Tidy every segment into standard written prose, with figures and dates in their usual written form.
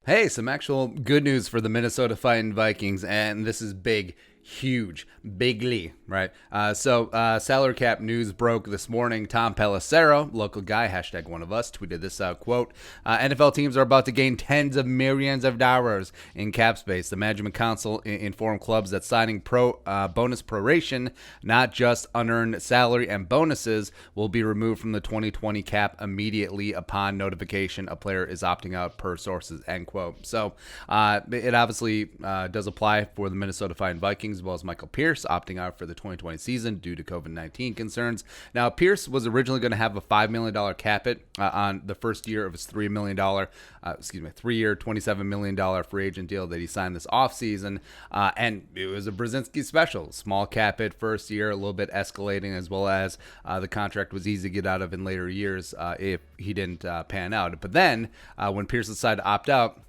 Hey, some actual good news for the Minnesota Vikings, and this is big, huge, bigly, right? Salary cap news broke this morning. Tom Pelissero, local guy, hashtag one of us, tweeted this out, quote, NFL teams are about to gain tens of millions of dollars in cap space. The Management Council informed clubs that signing bonus proration, not just unearned salary and bonuses, will be removed from the 2020 cap immediately upon notification a player is opting out per sources, end quote. So it obviously does apply for the Minnesota Vikings, as well as Michael Pierce opting out for the 2020 season due to COVID-19 concerns. Now, Pierce was originally going to have a $5 million cap hit on the first year of his $3 million, 3-year, $27 million free agent deal that he signed this offseason. And it was a Brzezinski special. Small cap hit first year, a little bit escalating, as well as the contract was easy to get out of in later years if he didn't pan out. But then when Pierce decided to opt out,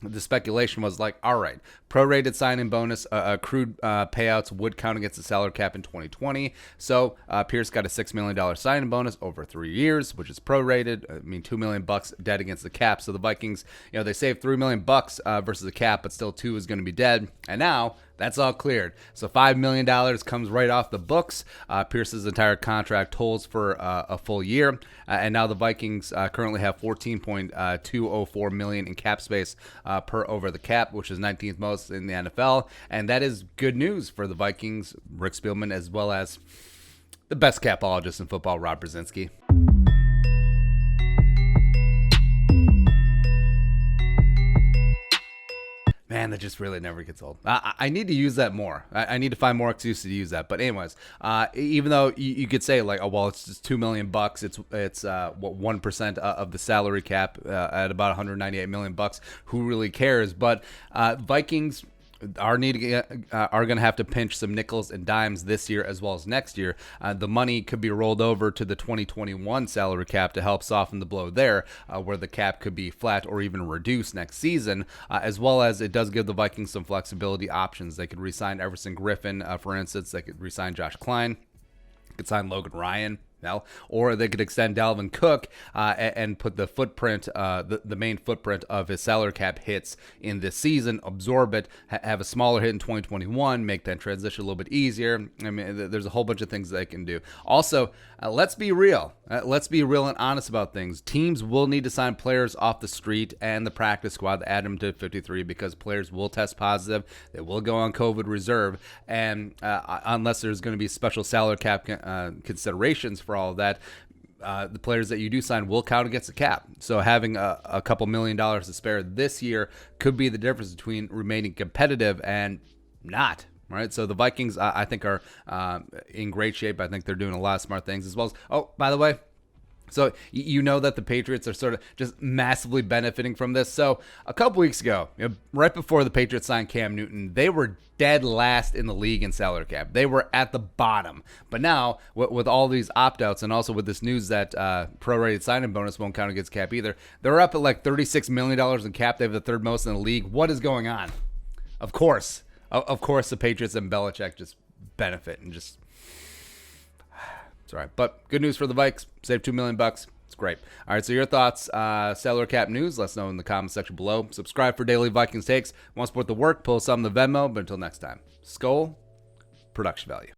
the speculation was like, all right, prorated signing bonus, accrued payouts would count against the salary cap in 2020. So Pierce got a $6 million signing bonus over 3 years, which is prorated. I mean, $2 million dead against the cap. So the Vikings, they saved $3 million versus the cap, but still 2 is going to be dead. And now that's all cleared. So $5 million comes right off the books. Pierce's entire contract holds for a full year. And now the Vikings currently have $14.204 million in cap space per over the cap, which is 19th most in the NFL. And that is good news for the Vikings, Rick Spielman, as well as the best capologist in football, Rob Brzezinski. Man, that just really never gets old. I need to use that more. I need to find more excuses to use that. But anyways, even though you could say like, oh well, it's just $2 million. It's 1% of the salary cap at about $198 million. Who really cares? But Vikings are going to have to pinch some nickels and dimes this year as well as next year. The money could be rolled over to the 2021 salary cap to help soften the blow there, where the cap could be flat or even reduced next season, as well as it does give the Vikings some flexibility options. They could re-sign Everson Griffin, for instance. They could re-sign Josh Klein. Could sign Logan Ryan. Or they could extend Dalvin Cook and put the footprint, the main footprint of his salary cap hits in this season, absorb it, have a smaller hit in 2021, make that transition a little bit easier. I mean, there's a whole bunch of things they can do. Also, let's be real. Let's be real and honest about things. Teams will need to sign players off the street and the practice squad, add them to 53, because players will test positive. They will go on COVID reserve. And unless there's going to be special salary cap considerations for all of that, the players that you do sign will count against the cap. So having a couple $1 million to spare this year could be the difference between remaining competitive and not. Right, so the Vikings, I think, are in great shape. I think they're doing a lot of smart things, as well as, oh, by the way, so you know that the Patriots are sort of just massively benefiting from this. So a couple weeks ago, right before the Patriots signed Cam Newton, they were dead last in the league in salary cap. They were at the bottom. But now, with all these opt-outs and also with this news that prorated signing bonus won't count against cap either, they're up at like $36 million in cap. They have the third most in the league. What is going on? Of course, the Patriots and Belichick just benefit and just... It's all right. But good news for the Vikes. Save $2 million. It's great. All right, so your thoughts, salary cap news, let us know in the comment section below. Subscribe for daily Vikings takes. Want to support the work, pull some of the Venmo. But until next time, Skol, production value.